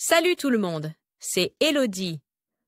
Salut tout le monde, c'est Elodie.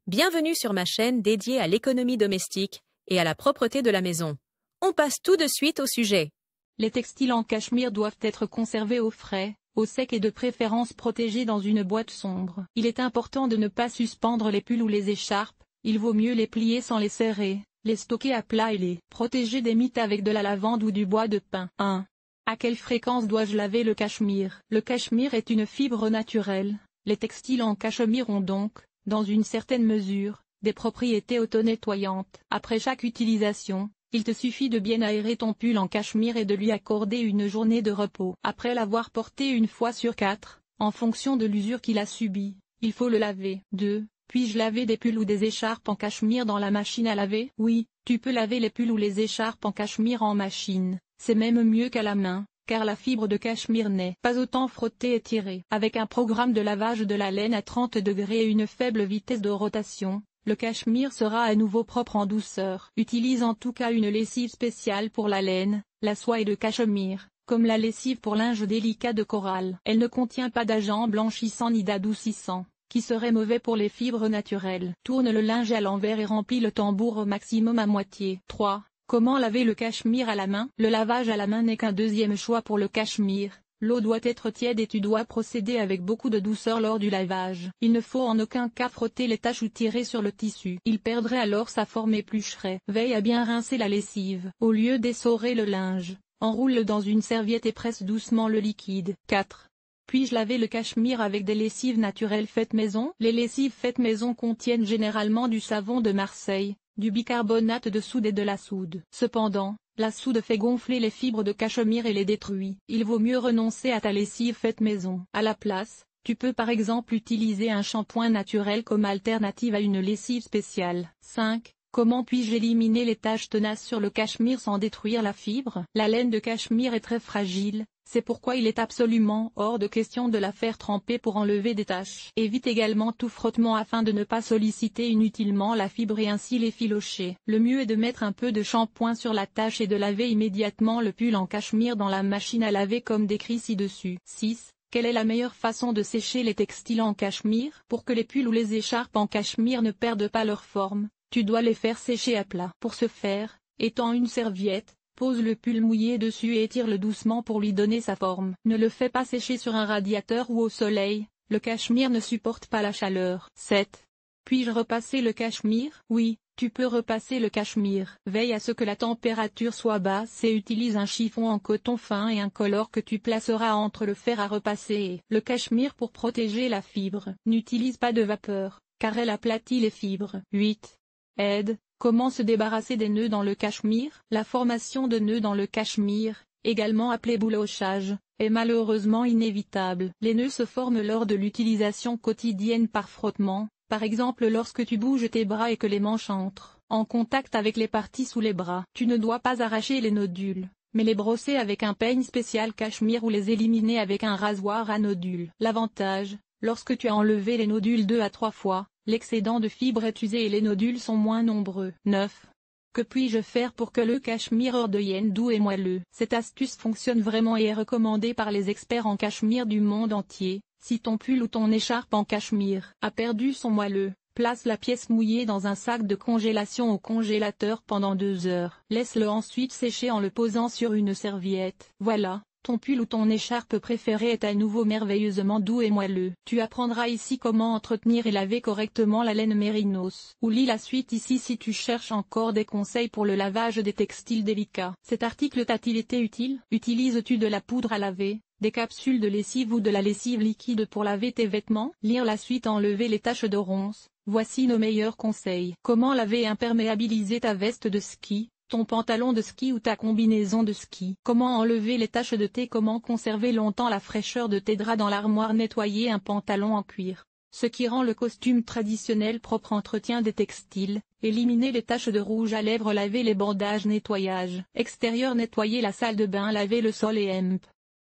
Bienvenue sur ma chaîne dédiée à l'économie domestique et à la propreté de la maison. On passe tout de suite au sujet. Les textiles en cachemire doivent être conservés au frais, au sec et de préférence protégés dans une boîte sombre. Il est important de ne pas suspendre les pulls ou les écharpes, il vaut mieux les plier sans les serrer, les stocker à plat et les protéger des mites avec de la lavande ou du bois de pin. 1. À quelle fréquence dois-je laver le cachemire? Le cachemire est une fibre naturelle. Les textiles en cachemire ont donc, dans une certaine mesure, des propriétés auto-nettoyantes. Après chaque utilisation, il te suffit de bien aérer ton pull en cachemire et de lui accorder une journée de repos. Après l'avoir porté une fois sur 4, en fonction de l'usure qu'il a subie, il faut le laver. 2. Puis-je laver des pulls ou des écharpes en cachemire dans la machine à laver? Oui, tu peux laver les pulls ou les écharpes en cachemire en machine, c'est même mieux qu'à la main, car la fibre de cachemire n'est pas autant frottée et tirée. Avec un programme de lavage de la laine à 30 degrés et une faible vitesse de rotation, le cachemire sera à nouveau propre en douceur. Utilise en tout cas une lessive spéciale pour la laine, la soie et le cachemire, comme la lessive pour linge délicat de corail. Elle ne contient pas d'agent blanchissant ni d'adoucissant, qui serait mauvais pour les fibres naturelles. Tourne le linge à l'envers et remplis le tambour au maximum à moitié. 3. Comment laver le cachemire à la main? Le lavage à la main n'est qu'un deuxième choix pour le cachemire. L'eau doit être tiède et tu dois procéder avec beaucoup de douceur lors du lavage. Il ne faut en aucun cas frotter les taches ou tirer sur le tissu. Il perdrait alors sa forme et éplucherait. Veille à bien rincer la lessive. Au lieu d'essorer le linge, enroule-le dans une serviette et presse doucement le liquide. 4. Puis-je laver le cachemire avec des lessives naturelles faites maison? Les lessives faites maison contiennent généralement du savon de Marseille, du bicarbonate de soude et de la soude. Cependant, la soude fait gonfler les fibres de cachemire et les détruit. Il vaut mieux renoncer à ta lessive faite maison. À la place, tu peux par exemple utiliser un shampoing naturel comme alternative à une lessive spéciale. 5. Comment puis-je éliminer les taches tenaces sur le cachemire sans détruire la fibre? La laine de cachemire est très fragile, c'est pourquoi il est absolument hors de question de la faire tremper pour enlever des taches. Évite également tout frottement afin de ne pas solliciter inutilement la fibre et ainsi l'effilocher. Le mieux est de mettre un peu de shampoing sur la tache et de laver immédiatement le pull en cachemire dans la machine à laver comme décrit ci-dessus. 6. Quelle est la meilleure façon de sécher les textiles en cachemire? Pour que les pulls ou les écharpes en cachemire ne perdent pas leur forme, tu dois les faire sécher à plat. Pour ce faire, étends une serviette, pose le pull mouillé dessus et étire-le doucement pour lui donner sa forme. Ne le fais pas sécher sur un radiateur ou au soleil, le cachemire ne supporte pas la chaleur. 7. Puis-je repasser le cachemire? Oui, tu peux repasser le cachemire. Veille à ce que la température soit basse et utilise un chiffon en coton fin et incolore que tu placeras entre le fer à repasser et le cachemire pour protéger la fibre. N'utilise pas de vapeur, car elle aplatit les fibres. 8. Aide. Comment se débarrasser des nœuds dans le cachemire? La formation de nœuds dans le cachemire, également appelé boulochage, est malheureusement inévitable. Les nœuds se forment lors de l'utilisation quotidienne par frottement, par exemple lorsque tu bouges tes bras et que les manches entrent en contact avec les parties sous les bras. Tu ne dois pas arracher les nodules, mais les brosser avec un peigne spécial cachemire ou les éliminer avec un rasoir à nodules. L'avantage, lorsque tu as enlevé les nodules 2 à 3 fois, l'excédent de fibres est usé et les nodules sont moins nombreux. 9. Que puis-je faire pour que le cachemire devienne doux et moelleux? Cette astuce fonctionne vraiment et est recommandée par les experts en cachemire du monde entier. Si ton pull ou ton écharpe en cachemire a perdu son moelleux, place la pièce mouillée dans un sac de congélation au congélateur pendant 2 heures. Laisse-le ensuite sécher en le posant sur une serviette. Voilà. Ton pull ou ton écharpe préféré est à nouveau merveilleusement doux et moelleux. Tu apprendras ici comment entretenir et laver correctement la laine mérinos. Ou lis la suite ici si tu cherches encore des conseils pour le lavage des textiles délicats. Cet article t'a-t-il été utile? Utilises-tu de la poudre à laver, des capsules de lessive ou de la lessive liquide pour laver tes vêtements? Lire la suite. Enlever les taches de ronces. Voici nos meilleurs conseils. Comment laver et imperméabiliser ta veste de ski, ton pantalon de ski ou ta combinaison de ski? Comment enlever les taches de thé? Comment conserver longtemps la fraîcheur de tes draps dans l'armoire? Nettoyer un pantalon en cuir, ce qui rend le costume traditionnel propre. Entretien des textiles, éliminer les taches de rouge à lèvres. Laver les bandages. Nettoyage extérieur. Nettoyer la salle de bain. Laver le sol et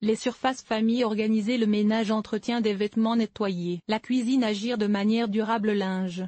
les surfaces famille. Organiser le ménage. Entretien des vêtements. Nettoyer la cuisine. Agir de manière durable. Linge